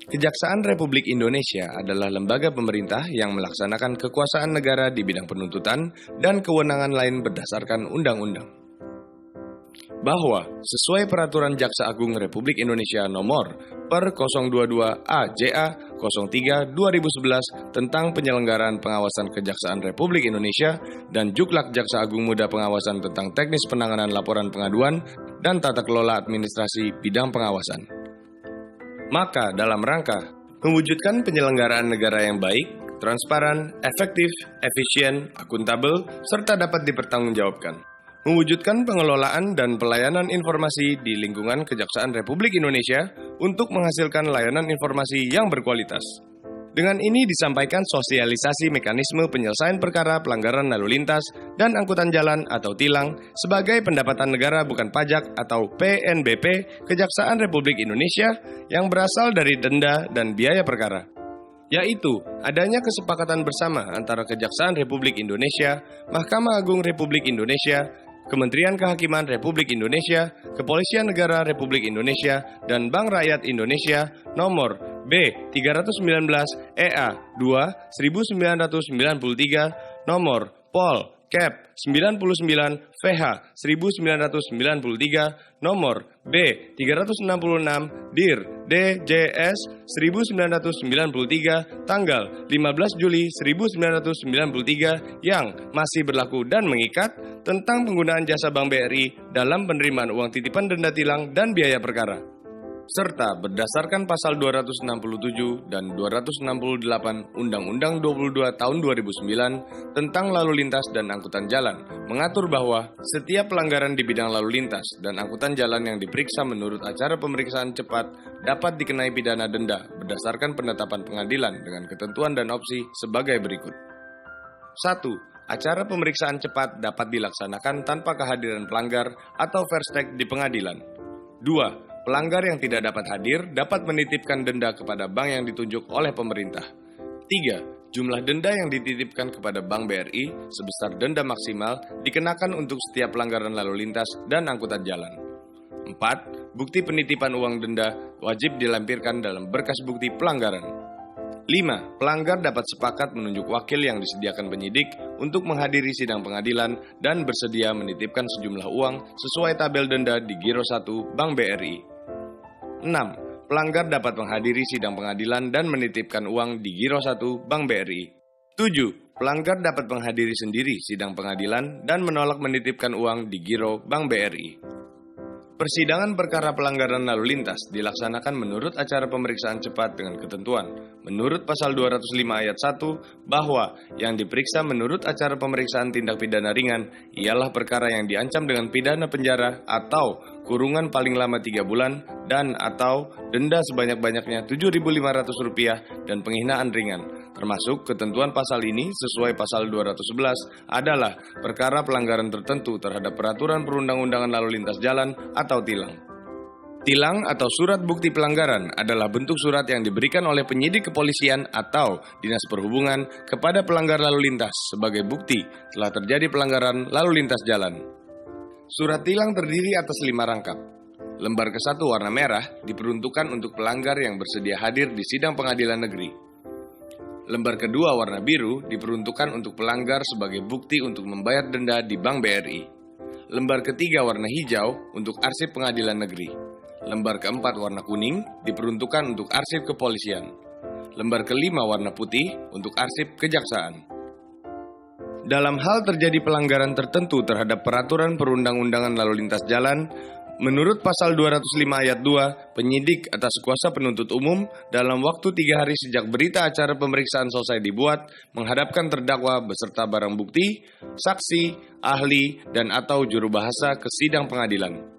Kejaksaan Republik Indonesia adalah lembaga pemerintah yang melaksanakan kekuasaan negara di bidang penuntutan dan kewenangan lain berdasarkan undang-undang. Bahwa sesuai Peraturan Jaksa Agung Republik Indonesia Nomor per 022 AJA 03/2011 tentang penyelenggaraan pengawasan Kejaksaan Republik Indonesia dan Juklak Jaksa Agung Muda Pengawasan tentang teknis penanganan laporan pengaduan dan tata kelola administrasi bidang pengawasan. Maka dalam rangka mewujudkan penyelenggaraan negara yang baik, transparan, efektif, efisien, akuntabel, serta dapat dipertanggungjawabkan. Mewujudkan pengelolaan dan pelayanan informasi di lingkungan Kejaksaan Republik Indonesia untuk menghasilkan layanan informasi yang berkualitas. Dengan ini disampaikan sosialisasi mekanisme penyelesaian perkara pelanggaran lalu lintas dan angkutan jalan atau tilang sebagai pendapatan negara bukan pajak atau PNBP Kejaksaan Republik Indonesia yang berasal dari denda dan biaya perkara. Yaitu adanya kesepakatan bersama antara Kejaksaan Republik Indonesia, Mahkamah Agung Republik Indonesia, Kementerian Kehakiman Republik Indonesia, Kepolisian Negara Republik Indonesia, dan Bank Rakyat Indonesia nomor B319 EA 2 1993 nomor Pol Cap 99 VH 1993 nomor B366 DIR DJS 1993 tanggal 15 Juli 1993 yang masih berlaku dan mengikat tentang penggunaan jasa Bank BRI dalam penerimaan uang titipan denda tilang dan biaya perkara, serta berdasarkan pasal 267 dan 268 Undang-Undang 22 Tahun 2009 tentang lalu lintas dan angkutan jalan, mengatur bahwa setiap pelanggaran di bidang lalu lintas dan angkutan jalan yang diperiksa menurut acara pemeriksaan cepat dapat dikenai pidana denda berdasarkan penetapan pengadilan dengan ketentuan dan opsi sebagai berikut. 1. Acara pemeriksaan cepat dapat dilaksanakan tanpa kehadiran pelanggar atau first take di pengadilan. 2. Pelanggar yang tidak dapat hadir dapat menitipkan denda kepada bank yang ditunjuk oleh pemerintah. 3. Jumlah denda yang dititipkan kepada Bank BRI sebesar denda maksimal dikenakan untuk setiap pelanggaran lalu lintas dan angkutan jalan. 4. Bukti penitipan uang denda wajib dilampirkan dalam berkas bukti pelanggaran. 5. Pelanggar dapat sepakat menunjuk wakil yang disediakan penyidik untuk menghadiri sidang pengadilan dan bersedia menitipkan sejumlah uang sesuai tabel denda di Giro 1 Bank BRI. 6. Pelanggar dapat menghadiri sidang pengadilan dan menitipkan uang di Giro 1 Bank BRI. 7. Pelanggar dapat menghadiri sendiri sidang pengadilan dan menolak menitipkan uang di Giro Bank BRI. Persidangan perkara pelanggaran lalu lintas dilaksanakan menurut acara pemeriksaan cepat dengan ketentuan menurut pasal 205 ayat 1 bahwa yang diperiksa menurut acara pemeriksaan tindak pidana ringan ialah perkara yang diancam dengan pidana penjara atau kurungan paling lama 3 bulan dan atau denda sebanyak-banyaknya Rp7.500 dan penghinaan ringan. Termasuk ketentuan pasal ini sesuai pasal 211 adalah perkara pelanggaran tertentu terhadap peraturan perundang-undangan lalu lintas jalan atau tilang. Tilang atau surat bukti pelanggaran adalah bentuk surat yang diberikan oleh penyidik kepolisian atau dinas perhubungan kepada pelanggar lalu lintas sebagai bukti telah terjadi pelanggaran lalu lintas jalan. Surat tilang terdiri atas 5 rangkap. Lembar ke-1 warna merah diperuntukkan untuk pelanggar yang bersedia hadir di sidang pengadilan negeri. Lembar kedua warna biru diperuntukkan untuk pelanggar sebagai bukti untuk membayar denda di Bank BRI. Lembar ketiga warna hijau untuk arsip pengadilan negeri. Lembar keempat warna kuning diperuntukkan untuk arsip kepolisian. Lembar kelima warna putih untuk arsip kejaksaan. Dalam hal terjadi pelanggaran tertentu terhadap peraturan perundang-undangan lalu lintas jalan, menurut pasal 205 ayat 2, penyidik atas kuasa penuntut umum dalam waktu 3 hari sejak berita acara pemeriksaan selesai dibuat, menghadapkan terdakwa beserta barang bukti, saksi, ahli, dan atau juru bahasa ke sidang pengadilan.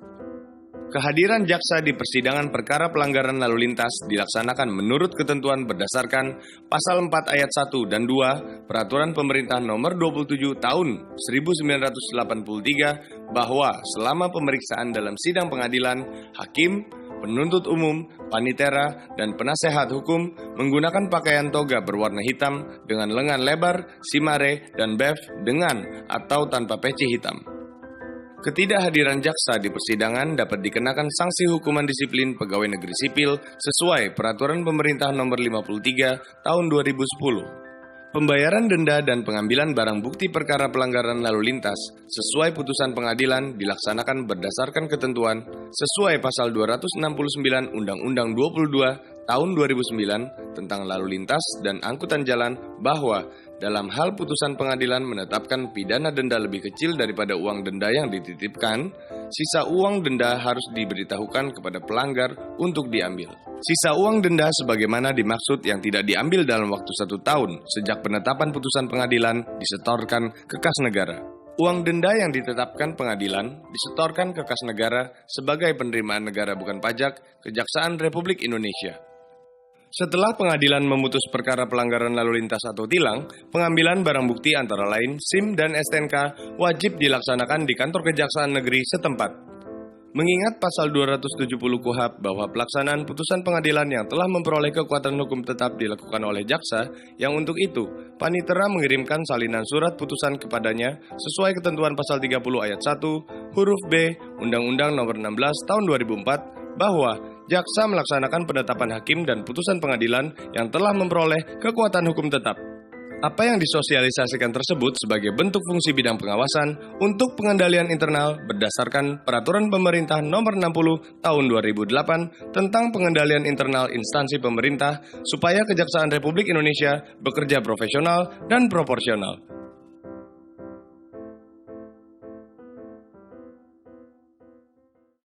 Kehadiran jaksa di persidangan perkara pelanggaran lalu lintas dilaksanakan menurut ketentuan berdasarkan pasal 4 ayat 1 dan 2 Peraturan Pemerintah Nomor 27 Tahun 1983 bahwa selama pemeriksaan dalam sidang pengadilan, hakim, penuntut umum, panitera, dan penasehat hukum menggunakan pakaian toga berwarna hitam dengan lengan lebar, simare, dan bef dengan atau tanpa peci hitam. Ketidakhadiran jaksa di persidangan dapat dikenakan sanksi hukuman disiplin pegawai negeri sipil sesuai Peraturan Pemerintah Nomor 53 Tahun 2010. Pembayaran denda dan pengambilan barang bukti perkara pelanggaran lalu lintas sesuai putusan pengadilan dilaksanakan berdasarkan ketentuan sesuai pasal 269 Undang-Undang 22 Tahun 2009 tentang lalu lintas dan angkutan jalan bahwa dalam hal putusan pengadilan menetapkan pidana denda lebih kecil daripada uang denda yang dititipkan, sisa uang denda harus diberitahukan kepada pelanggar untuk diambil. Sisa uang denda sebagaimana dimaksud yang tidak diambil dalam waktu 1 tahun sejak penetapan putusan pengadilan disetorkan ke kas negara. Uang denda yang ditetapkan pengadilan disetorkan ke kas negara sebagai penerimaan negara bukan pajak Kejaksaan Republik Indonesia. Setelah pengadilan memutus perkara pelanggaran lalu lintas atau tilang, pengambilan barang bukti antara lain SIM dan STNK wajib dilaksanakan di kantor Kejaksaan Negeri setempat. Mengingat pasal 270 KUHP bahwa pelaksanaan putusan pengadilan yang telah memperoleh kekuatan hukum tetap dilakukan oleh jaksa, yang untuk itu, panitera mengirimkan salinan surat putusan kepadanya sesuai ketentuan pasal 30 ayat 1, huruf B, Undang-Undang Nomor 16 Tahun 2004, bahwa jaksa melaksanakan penetapan hakim dan putusan pengadilan yang telah memperoleh kekuatan hukum tetap. Apa yang disosialisasikan tersebut sebagai bentuk fungsi bidang pengawasan untuk pengendalian internal berdasarkan Peraturan Pemerintah Nomor 60 Tahun 2008 tentang pengendalian internal instansi pemerintah supaya Kejaksaan Republik Indonesia bekerja profesional dan proporsional.